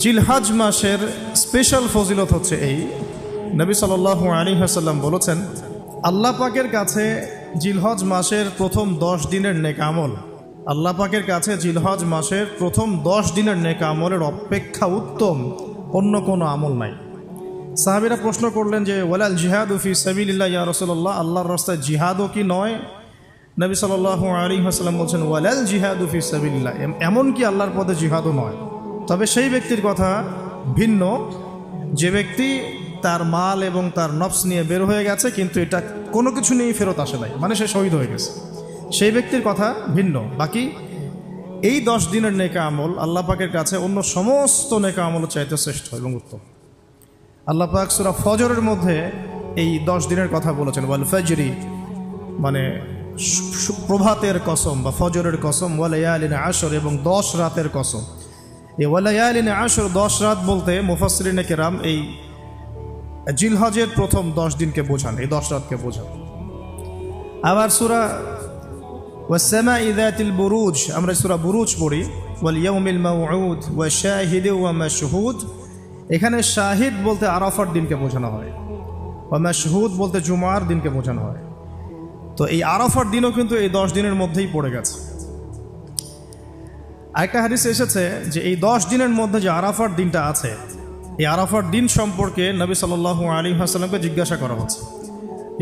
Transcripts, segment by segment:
জিলহজ মাসের স্পেশাল ফজিলত হচ্ছে এই, নবী সাল্লাল্লাহু আলাইহি ওয়াসাল্লাম বলেছেন, আল্লাহ পাকের কাছে জিলহজ মাসের প্রথম 10 দিনের নেক আমল, আল্লাহ পাকের কাছে জিলহজ মাসের প্রথম 10 দিনের নেক আমলের অপেক্ষা উত্তম অন্য কোনো আমল নাই। সাহাবীরা প্রশ্ন করলেন যে ওয়ালাল জিহাদু ফি সাবিলিল্লাহ ইয়া রাসূলুল্লাহ, আল্লাহর রাস্তায় জিহাদও কি নয়? নবী সাল্লাল্লাহু আলাইহি ওয়াসাল্লাম বলছেন ওয়ালাল জিহাদু ফি সাবিলিল্লাহ, এমন কি আল্লাহর পথে জিহাদও নয়, তবে সেই ব্যক্তির কথা ভিন্ন যে ব্যক্তি তার মাল এবং তার নফস নিয়ে বের হয়ে গেছে কিন্তু এটা কোনো কিছু নিয়েই ফেরত আসে নাই, মানে সে শহীদ হয়ে গেছে, সেই ব্যক্তির কথা ভিন্ন। বাকি এই 10 দিনের নেক আমল আল্লাহ পাকের কাছে অন্য সমস্ত নেক আমল চাইতে শ্রেষ্ঠ এবং উত্তম। আল্লাহ পাক সূরা ফজরের মধ্যে এই 10 দিনের কথা বলেছেন, ওয়াল ফজরি মানে প্রভাতের কসম বা ফজরের কসম, ওয়া লায়ালিন আশর এবং 10 রাতের কসম। এই ওয়া লায়ালিন আশর 10 রাত বলতে মুফাসসিরিনে কেরাম এই জিলহজের প্রথম 10 দিনকে বোঝান, এই 10 রাতকে বোঝান। আবার সূরা ওয়াস সামাই যাতিল বুরুজ, আমরা সূরা বুরুজ পড়ি, ওয়াল ইয়াউমিল মাউউদ ওয়া শাহিদ ওয়া মাশহুদ, এখানে শাহিদ বলতে আরাফার দিনকে বোঝানো হয়, ওয়া মাশহুদ বলতে জুমার দিনকে বোঝানো হয়। তো এই আরাফার দিনও কিন্তু এই 10 দিনের মধ্যেই পড়ে গেছে। আরেকটা হাদিসে এসেছে যে এই 10 দিনের মধ্যে যে আরাফার দিনটা আছে, এই আরাফার দিন সম্পর্কে নবী সাল্লাল্লাহু আলাইহি ওয়াসাল্লামকে জিজ্ঞাসা করা হচ্ছে,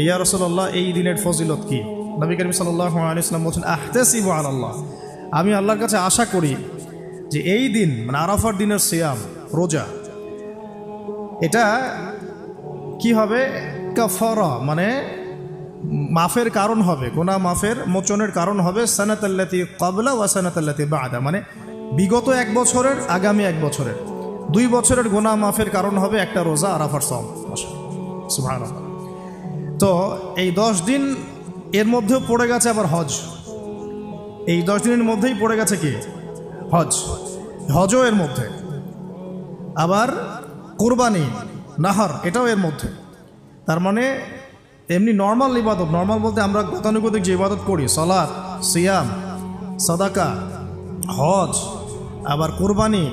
ইয়া রাসূলুল্লাহ এই দিনের ফজিলত কি? নবী করিম সাল্লাল্লাহু আলাইহি ওয়াসাল্লাম বলেন আহতাসিবু আলাল্লাহ, আমি আল্লাহর কাছে আশা করি যে এই দিন মানে আরাফার দিনের সিয়াম রোজা, এটা কি হবে? কাফারা মানে মাফের কারণ হবে, গুনাহ মাফের মোচনের কারণ হবে, সানাতাল্লাতি ক্বাবলা ওয়া সানাতাল্লাতি বা'দা, মানে বিগত 1 বছরের আগামী 1 বছরের 2 বছরের গুনাহ মাফের কারণ হবে একটা রোজা আরাফার সওম। সুবহানাল্লাহ। তো এই 10 দিন এর মধ্যেও পড়ে গেছে আবার হজ, এই 10 দিনের মধ্যেই পড়ে গেছে কি? হজ, হজও এর মধ্যে, আবার কুরবানি নাহার এটাও এর মধ্যে। তার মানে এমনি নর্মাল ইবাদত, নর্মাল বলতে আমরা গতানুগতিক যে ইবাদত করি, সালাত, সিয়াম, সাদাকা, হজ, আবার কুরবানি,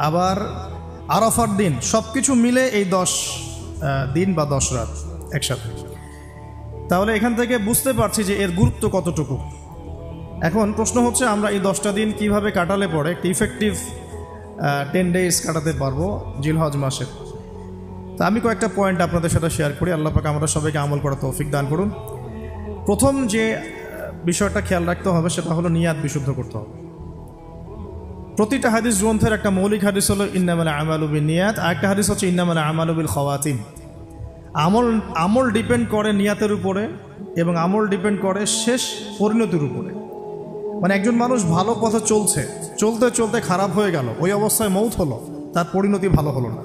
আবার আরাফার দিন, সব কিছু মিলে এই 10 দিন বা 10 রাত একসাথে। তাহলে এখান থেকে বুঝতে পারছি যে এর গুরুত্ব কতটুকু। এখন প্রশ্ন হচ্ছে আমরা এই 10টা দিন কিভাবে কাটালে পরে একটি ইফেক্টিভ 10 ডেজ কাটাতে পারবো জিলহজ মাসের। তা আমি কয়েকটা পয়েন্ট আপনাদের সাথে শেয়ার করি, আল্লাহ পাক আমরা সবাইকে আমল করার তৌফিক দান করুন। প্রথম যে বিষয়টা খেয়াল রাখতে হবে সেটা হলো নিয়াত বিশুদ্ধ করতে হবে। প্রতিটা হাদিস গ্রন্থের একটা মৌলিক হাদিস হলো ইন্নামাল আমালু বিন্নিয়াত, আর একটা হাদিস হচ্ছে ইন্নামাল আমালু বিল খাওয়াতিম। আমল ডিপেন্ড করে নিয়াতের উপরে এবং আমল ডিপেন্ড করে শেষ পরিণতির উপরে। মানে একজন মানুষ ভালো পথে চলছে, চলতে চলতে খারাপ হয়ে গেল, ওই অবস্থায় মৌত হলো, তার পরিণতি ভালো হলো না।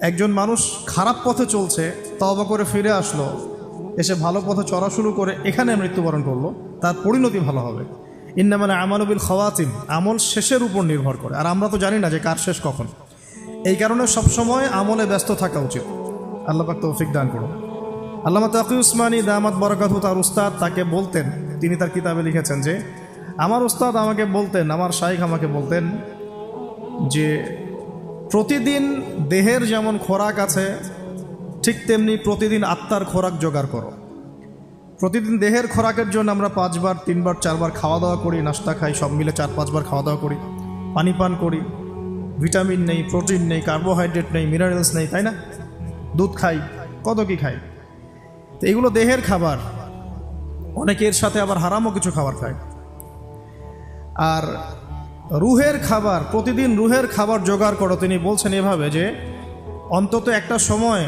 একজন মানুষ খারাপ পথে চলছে, তওবা করে ফিরে আসলো, এসে ভালো পথে চলা শুরু করে এখানে মৃত্যুবরণ করলো, তার পরিণতি ভালো হবে। ইন্নামাল আমালু বিল খাওয়াতিম, আমল শেষের উপর নির্ভর করে, আর আমরা তো জানি না যে কার শেষ কখন। এই কারণে সবসময় আমলে ব্যস্ত থাকা উচিত। আল্লাহ পাক তৌফিক দান করুন। আল্লামা তাকি উসমানী দামাত বারাকাতুহু তার উস্তাদ তাকে বলতেন, তিনি তার কিতাবে লিখেছেন যে আমার উস্তাদ আমাকে বলতেন, আমার শাইখ আমাকে বলতেন যে প্রতিদিন দেহের যেমন খোরাক আছে ঠিক তেমনি প্রতিদিন আত্মার খোরাক জোগাড় করো। প্রতিদিন দেহের খোরাকের জন্য আমরা 5 বার 3 বার 4 বার খাওয়া দাওয়া করি, নাস্তা খাই, সব মিলে 4-5 বার খাওয়া দাওয়া করি, পানি পান করি, ভিটামিন নেই, প্রোটিন নেই, কার্বোহাইড্রেট নেই, মিনারেলস নেই, তাই না? দুধ খাই, কত কি খাই। তো এগুলো দেহের খাবার, অনেকের সাথে আবার হারামও কিছু খাবার খায়। আর রুহের খাবার, প্রতিদিন রুহের খাবার জোগাড় করো। তিনি বলছেন এভাবে যে অন্তত একটা সময়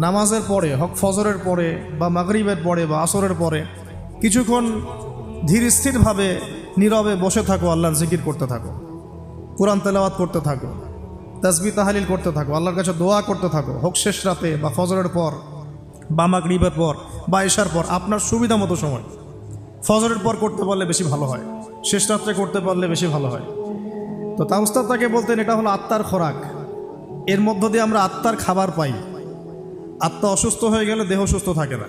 নামাজের পরে, হক ফজরের পরে বা মাগরিবের পরে বা আসরের পরে কিছুক্ষণ ধীর স্থিরভাবে নীরবে বসে থাকো, আল্লাহর জিকির করতে থাকো, কোরআন তেলাওয়াত করতে থাকো, তাসবিহ তাহলিল করতে থাকো, আল্লাহর কাছে দোয়া করতে থাকো, হোক শেষ রাতে বা ফজরের পর বা মাগরিবের পর বা ইশার পর, আপনার সুবিধা মতো সময়। ফজরের পর করতে পারলে বেশি ভালো হয়, শেষ রাত্রে করতে পারলে বেশি ভালো হয়। তো তার উস্তাদ তাকে বলতেন এটা হলো আত্মার খোরাক, এর মধ্য দিয়ে আমরা আত্মার খাবার পাই। আত্মা অসুস্থ হয়ে গেলে দেহ সুস্থ থাকে না।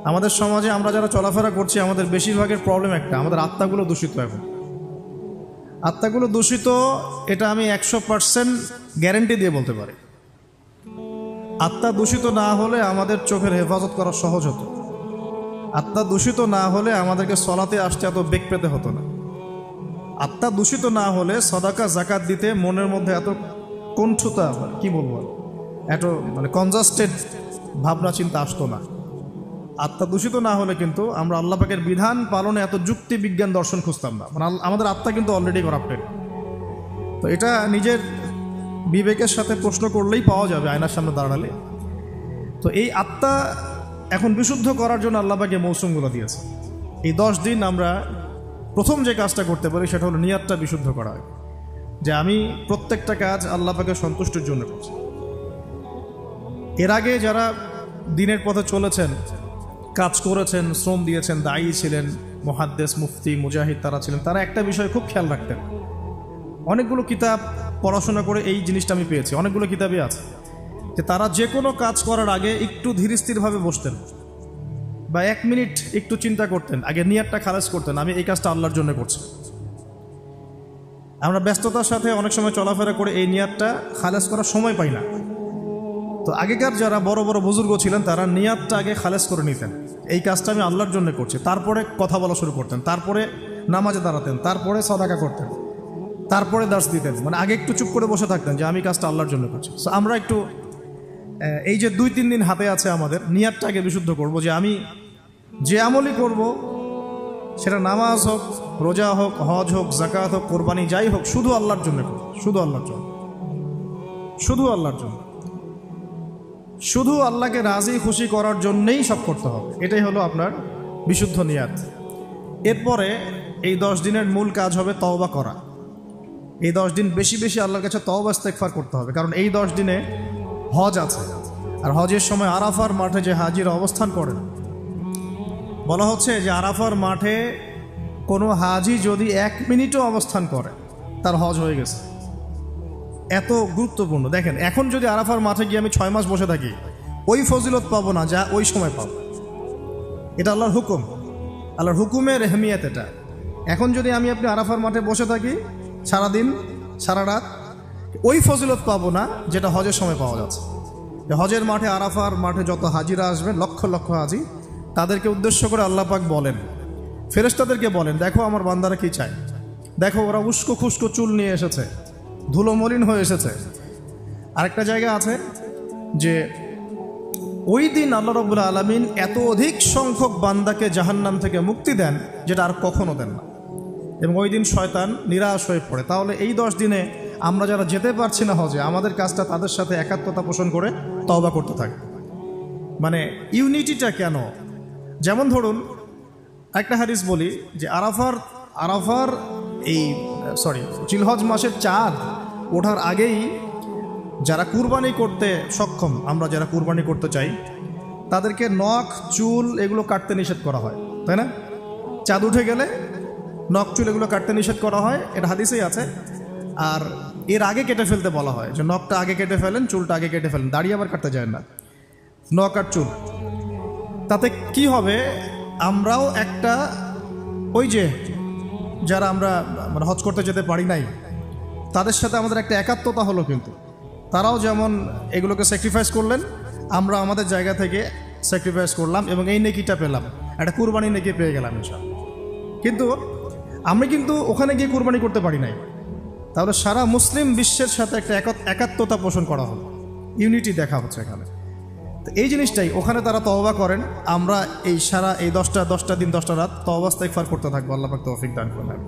আমাদের সমাজে আমরা যারা চলাফেরা করছি আমাদের বেশিরভাগের প্রবলেম একটা, আমাদের আত্মাগুলো দূষিত। এখন আত্মাগুলো দূষিত, এটা আমি 100% গ্যারেন্টি দিয়ে বলতে পারি। আত্মা দূষিত না হলে আমাদের চোখের হেফাজত করা সহজ হতো। আত্মা দূষিত না হলে আমাদেরকে সলাতে আসতে এত বেগ পেতে হতো না। আত্মা দূষিত না হলে সদাকা জাকাত দিতে মনের মধ্যে এত কণ্ঠতা, কি বলবো, এত মানে কনজাস্টেড ভাবনা চিন্তা আসতো না। আত্মা দূষিত না হলে কিন্তু আমরা আল্লাহ পাকের বিধান পালনে এত যুক্তি বিজ্ঞান দর্শন খুঁজতাম না। মানে আমাদের আত্মা কিন্তু অলরেডি করাপ্টেড। তো এটা নিজের বিবেকের সাথে প্রশ্ন করলেই পাওয়া যাবে আয়নার সামনে দাঁড়ালে। তো এই আত্মা এখন বিশুদ্ধ করার জন্য আল্লাহ পাকে মৌসুমগুলো দিয়েছে। এই 10 দিন আমরা প্রথম যে কাজটা করতে পারি সেটা হলো নিয়াতটা বিশুদ্ধ করা, যে আমি প্রত্যেকটা কাজ আল্লাহ পাকের সন্তুষ্টির জন্য করছি। এর আগে যারা দিনের পথে চলেছেন, কাজ করেছেন, শ্রম দিয়েছেন, দায়ী ছিলেন, মুহাদ্দিস, মুফতি, মুজাহিদ তারা ছিলেন, তারা একটা বিষয় খুব খেয়াল রাখতেন। অনেকগুলো কিতাব পড়াশোনা করে এই জিনিসটা আমি পেয়েছি, অনেকগুলো কিতাবই আছে, যে তারা যে কোনো কাজ করার আগে একটু ধীরস্থিরভাবে বসতেন বা 1 মিনিট একটু চিন্তা করতেন, আগে নিয়াতটা খালাস করতেন, আমি এই কাজটা আল্লাহর জন্য করছি। আমরা ব্যস্ততার সাথে অনেক সময় চলাফেরা করে এই নিয়াতটা খালাস করার সময় পাই না। তো আগেকার যারা বড় বড় বুজুর্গ ছিলেন তারা নিয়াতটা আগে খালাস করে নিতেন, এই কাজটা আমি আল্লাহর জন্য করছি। তারপরে কথা বলা শুরু করতেন, তারপরে নামাজে দাঁড়াতেন, তারপরে সাদাকা করতেন, তারপরে দার্স দিতেন। মানে আগে একটু চুপ করে বসে থাকতেন যে আমি কাজটা আল্লাহর জন্য করছি। সো আমরা একটু এই যে 2-3 দিন হাতে আছে আমাদের, নিয়াতটা আগে বিশুদ্ধ করব, যে আমি যে আমলই করব সেটা নামাজ হোক, রোজা হোক, হজ হোক, জাকাত হোক, কোরবানি যাই হোক, শুধু আল্লাহর জন্য করব, শুধু আল্লাহর জন্য, শুধু আল্লাহর জন্য, শুধু আল্লাহকে রাজি খুশি করার জন্যেই সব করতে হবে। এটাই হলো আপনার বিশুদ্ধ নিয়াত। এরপরে এই 10 দিনের মূল কাজ হবে তওবা করা। এই 10 দিন বেশি বেশি আল্লাহর কাছে তওবা ইস্তেগফার করতে হবে, কারণ এই 10 দিনে হজ আছে। আর হজের সময় আরাফার মাঠে যে হাজিরা অবস্থান করেন, বলা হচ্ছে যে আরাফার মাঠে কোনো হাজি যদি 1 মিনিটও অবস্থান করে তার হজ হয়ে গেছে। এত গুরুত্বপূর্ণ। দেখেন, এখন যদি আরাফার মাঠে গিয়ে আমি 6 মাস বসে থাকি, ওই ফজিলত পাবো না যা ওই সময় পাবো। এটা আল্লাহর হুকুম, আল্লাহর হুকুমের এহমিয়ত এটা। এখন যদি আমি আপনি আরাফার মাঠে বসে থাকি সারাদিন সারা রাত, ওই ফজিলত পাবো না যেটা হজের সময় পাওয়া যাচ্ছে। হজের মাঠে, আরাফার মাঠে যত হাজিরা আসবেন, লক্ষ লক্ষ হাজি, তাদেরকে উদ্দেশ্য করে আল্লাহ পাক বলেন, ফেরেশতাদেরকে বলেন, দেখো আমার বান্দারা কি চায়, দেখো ওরা উস্কো খুস্কো চুল নিয়ে এসেছে, ধুলো মলিন হয়ে এসেছে। আরেকটা জায়গা আছে যে ওই দিন আল্লাহ রাব্বুল আলামিন এত অধিক সংখ্যক বান্দাকে জাহান্নাম থেকে মুক্তি দেন যেটা আর কখনো দেন না, এবং ওই দিন শয়তান নিরাশ হয়ে পড়ে। তাহলে এই 10 দিনে আমরা যারা যেতে পারছি না হজে, আমাদের কাজটা তাদের সাথে একাত্মতা পোষণ করে তওবা করতে থাকে। মানে ইউনিটিটা কেন? যেমন ধরুন একটা হাদিস বলি যে আরাফার এই জিলহজ মাসের চাঁদ ওঠার আগেই যারা কুরবানি করতে সক্ষম, আমরা যারা কুরবানি করতে চাই, তাদেরকে নখ, চুল এগুলো কাটতে নিষেধ করা হয়, তাই না? চাঁদ উঠে গেলে নখ, চুল এগুলো কাটতে নিষেধ করা হয়, এটা হাদিসেই আছে। আর এর আগে কেটে ফেলতে বলা হয়, যে নখটা আগে কেটে ফেলেন, চুলটা আগে কেটে ফেলেন, দাড়ি আবার কাটতে যায় না, নখ আর চুল। তাতে কি হবে, আমরাও একটা, ওই যে যারা আমরা মানে হজ করতে যেতে পারি নাই তাদের সাথে আমাদের একটা একাত্মতা হলো, কিন্তু তারাও যেমন এগুলোকে স্যাক্রিফাইস করলেন, আমরা আমাদের জায়গা থেকে স্যাক্রিফাইস করলাম এবং এই নেকিটা পেলাম, একটা কুরবানি নেকি পেয়ে গেলাম ইনশাআল্লাহ। কিন্তু আমরা কিন্তু ওখানে গিয়ে কুরবানি করতে পারি নাই, তাহলে সারা মুসলিম বিশ্বের সাথে একটা একাত্মতা পোষণ করা হলো, ইউনিটি দেখা হচ্ছে এখানে। তো এই জিনিসটাই ওখানে তারা তওবা করেন, আমরা এই সারা এই 10টা দিন 10টা রাত তওবা ইস্তেগফার করতে থাকবো। আল্লাহ পাক তৌফিক দান করেন।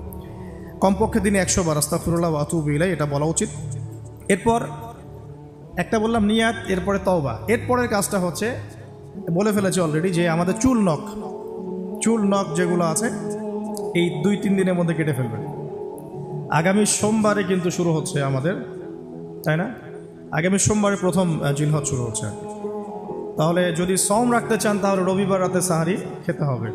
কমপক্ষে দিনে 100 বার আস্তাগফিরুল্লাহ ওয়া আতুবু ইলাইহি, এটা বলা উচিত। এরপর একটা বললাম নিয়াত, এরপরে তওবা। এরপরের কাজটা হচ্ছে, বলে ফেলেছি অলরেডি, যে আমাদের চুল নখ যেগুলো আছে এই 2-3 দিনের মধ্যে কেটে ফেলবেন। আগামী সোমবারে কিন্তু শুরু হচ্ছে আমাদের, তাই না? আগামী সোমবারে প্রথম জিলহজ শুরু হচ্ছে। তাহলে যদি সওম রাখতে চান তাহলে রবিবার রাতে সাহারি খেতে হবে।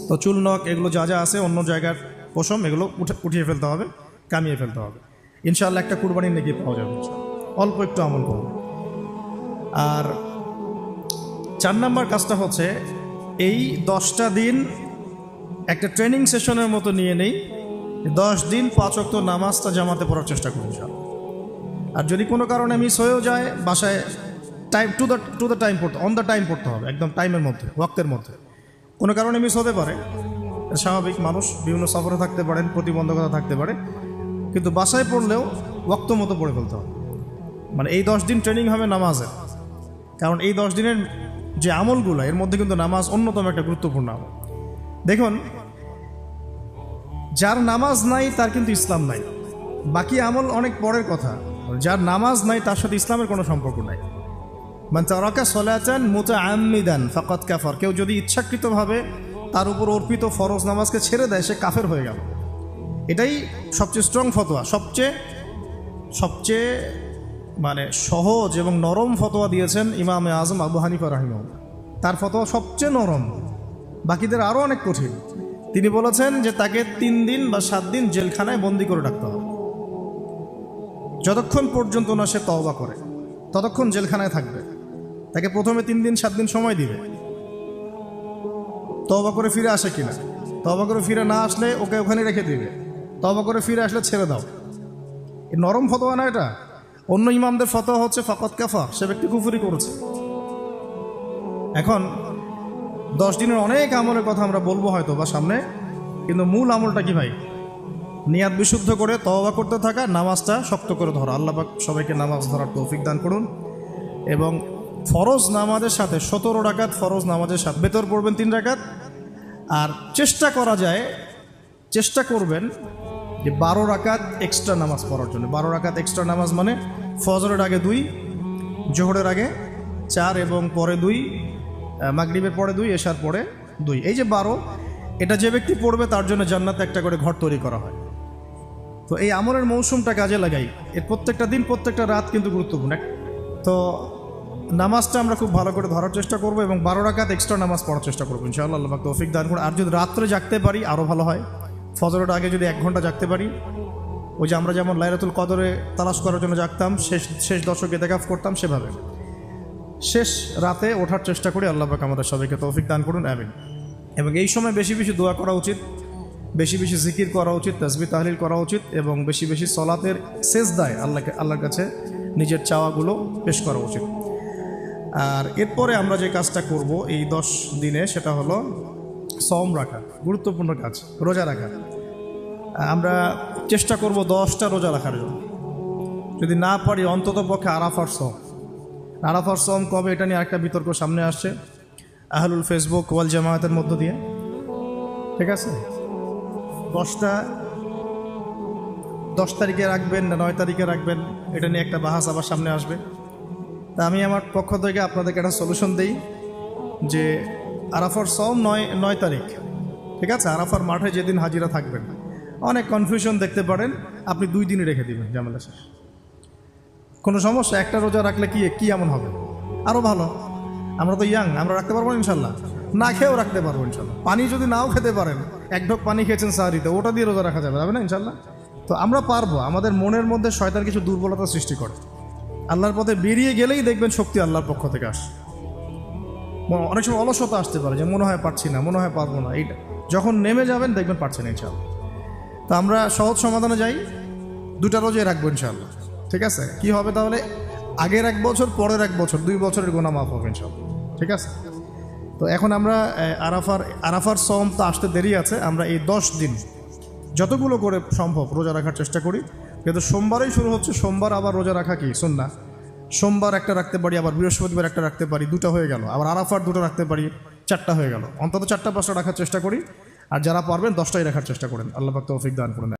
তো চুল, নখ এগুলো যা যা আছে অন্য জায়গার পশম, এগুলো উঠিয়ে ফেলতে হবে, কামিয়ে ফেলতে হবে। ইনশাআল্লাহ একটা কুরবানির নেকি পাওয়া যাবে, অল্প একটু আমল করব। আর 4 নম্বর কাজটা হচ্ছে, এই 10টা দিন একটা ট্রেনিং সেশনের মতো নিয়ে নেই 10 দিন 5 ওয়াক্ত নামাজটা জামাতে পড়ার চেষ্টা করুন ইনশাআল্লাহ। আর যদি কোনো কারণে মিস হয়েও যায়, বাসায় টাইম টু দ্য টাইম পড়তে, অন দ্য টাইম পড়তে হবে, একদম টাইমের মধ্যে, ওয়াক্তের মধ্যে। কোনো কারণে মিস হতে পারে, স্বাভাবিক, মানুষ বিভিন্ন সফরে থাকতে পারেন, প্রতিবন্ধকতা থাকতে পারে, কিন্তু বাসায় পড়লেও ওয়াক্ত মতো পড়ে ফেলতে হবে। মানে এই 10 দিন ট্রেনিং হবে নামাজের, কারণ এই 10 দিনের যে আমলগুলো, এর মধ্যে কিন্তু নামাজ অন্যতম একটা গুরুত্বপূর্ণ আমল। দেখুন, যার নামাজ নাই তার কিন্তু ইসলাম নাই, বাকি আমল অনেক পরের কথা। যার নামাজ নাই তার সাথে ইসলামের কোনো সম্পর্ক নাই। মান তারাকা সালাতান মুতাআম্মিদান ফাকাদ কাফার, কেউ যদি ইচ্ছাকৃতভাবে তার উপর অর্পিত ফরজ নামাজকে ছেড়ে দেয়, সে কাফের হয়ে গেল। এটাই সবচেয়ে স্ট্রং ফতোয়া, সবচেয়ে মানে সহজ এবং নরম ফতোয়া দিয়েছেন ইমামে আজম আবু হানিফা রাহিমাহুল্লাহ। তার ফতোয়া সবচেয়ে নরম, বাকিদের আরও অনেক কঠিন। তিনি বলেছেন যে তাকে 3 দিন বা 7 দিন জেলখানায় বন্দি করে রাখতে হবে। যতক্ষণ পর্যন্ত না সে তওবা করে ততক্ষণ জেলখানায় থাকবে। তাকে প্রথমে 3 দিন 7 দিন সময় দিবে, তওবা করে ফিরে আসে কিনা। তওবা করে ফিরে না আসলে ওকে ওখানে রেখে দিবে, তওবা করে ফিরে আসলে ছেড়ে দাও। এই নরম ফতোয়া না এটা। অন্য ইমামদের ফতোয়া হচ্ছে ফাকাদ কাফার, সে ব্যক্তি কুফরি করেছে। এখন 10 দিনের অনেক আমলের কথা আমরা বলবো হয়তো বা সামনে, কিন্তু মূল আমলটা কি ভাই? নিয়াত বিশুদ্ধ করে তওবা করতে থাকা, নামাজটা শক্ত করে ধরা। আল্লাহ পাক সবাইকে নামাজ ধরার তৌফিক দান করুন। এবং ফরজ নামাজের সাথে 17 রাকাত ফরজ নামাজের সাথে বেতর পড়বেন 3 রাকাত। আর চেষ্টা করবেন যে 12 রাকাত এক্সট্রা নামাজ পড়ার জন্য। 12 রাকাত এক্সট্রা নামাজ মানে ফজরের আগে 2, জোহরের আগে 4 এবং পরে 2, মাগরিবের পরে 2, এশার পরে 2। এই যে 12, এটা যে ব্যক্তি পড়বে তার জন্য জান্নাতে একটা করে ঘর তৈরি করা হয়। তো এই আমলের মৌসুমটা কাজে লাগাই। এর প্রত্যেকটা দিন, প্রত্যেকটা রাত কিন্তু গুরুত্বপূর্ণ। তো নামাজটা আমরা খুব ভালো করে ধরার চেষ্টা করব এবং 12 রাকাত এক্সট্রা নামাজ পড়ার চেষ্টা করবো ইনশাআল্লাহ। আল্লাহ পাক তৌফিক দান করুন। আর যদি রাত্রে জাগতে পারি আরও ভালো হয়। ফজরের আগে যদি 1 ঘন্টা জাগতে পারি, ওই যে আমরা যেমন লাইলাতুল কদরে তালাশ করার জন্য জাগতাম, শেষ দশকে ইতিকাফ করতাম, সেভাবে শেষ রাতে ওঠার চেষ্টা করি। আল্লাহ পাক আমাদের সবাইকে তৌফিক দান করুন, আমিন। এবং এই সময় বেশি বেশি দোয়া করা উচিত, বেশি বেশি জিকির করা উচিত, তাসবিহ তাহলিল করা উচিত এবং বেশি বেশি সলাতের সেজদায় আল্লাহর কাছে নিজের চাওয়াগুলো পেশ করা উচিত। আর এরপরে আমরা যে কাজটা করব এই 10 দিনে, সেটা হলো সওম রাখা, গুরুত্বপূর্ণ কাজ, রোজা রাখা। আমরা চেষ্টা করব 10টা রোজা রাখার জন্য। যদি না পারি অন্তত পক্ষে আরাফার সওম কবে, এটা নিয়ে একটা বিতর্ক সামনে আসছে আহলুল ফেসবুক ওয়াল জামায়াতের মধ্য দিয়ে। ঠিক আছে, 10 তারিখে রাখবেন না 9 তারিখে রাখবেন, এটা নিয়ে একটা বাহাস আবার সামনে আসবে। তা আমি আমার পক্ষ থেকে আপনাদেরকে একটা সলিউশন দিই যে আরাফার সওম 9 তারিখ। ঠিক আছে, আরাফার মাঠে যেদিন হাজিরা থাকবেন। অনেক কনফিউশন দেখতে পারেন, আপনি 2 দিনই রেখে দিবেন, ঝামেলা শেষ, কোনো সমস্যা। একটা রোজা রাখলে কি এমন হবে? আরও ভালো। আমরা তো ইয়াং, আমরা রাখতে পারবো ইনশাল্লাহ, না খেয়েও রাখতে পারবো ইনশাল্লাহ। পানি যদি নাও খেতে পারেন, 1 ঢোক পানি খেয়েছেন সাহারিতে, ওটা দিয়ে রোজা রাখা যাবে না ইনশাল্লাহ। তো আমরা পারবো। আমাদের মনের মধ্যে শয়তান কিছু দুর্বলতা সৃষ্টি করে, আল্লাহর পথে বেরিয়ে গেলেই দেখবেন শক্তি আল্লাহর পক্ষ থেকে আসে। অনেক সময় অলসতা আসতে পারে, যে মনে হয় পারছি না, মনে হয় পারবো না। এইটা যখন নেমে যাবেন দেখবেন পারছেন ইনশাল্লাহ। তো আমরা সহজ সমাধানে যাই, 2টা রোজাই রাখবো ইনশাল্লাহ। ঠিক আছে, কি হবে তাহলে? আগের 1 বছর, পরের 1 বছর, 2 বছরের গুনাহ মাফ হবে ইনশাল্লাহ। ঠিক আছে, তো এখন আমরা আরাফার সওম তো আসতে দেরি আছে। আমরা এই 10 দিন যতগুলো করে সম্ভব রোজা রাখার চেষ্টা করি। কিন্তু সোমবারেই শুরু হচ্ছে, সোমবার আবার রোজা রাখা কি সুন্নাহ। সোমবার একটা রাখতে পারি, আবার বৃহস্পতিবার একটা রাখতে পারি, 2টা হয়ে গেল। আবার আরাফার 2টা রাখতে পারি, 4টা হয়ে গেল। অন্তত 4টা 5টা রাখার চেষ্টা করি। আর যারা পারবেন 10টাই রাখার চেষ্টা করেন। আল্লাহ পাক তৌফিক দান করেন।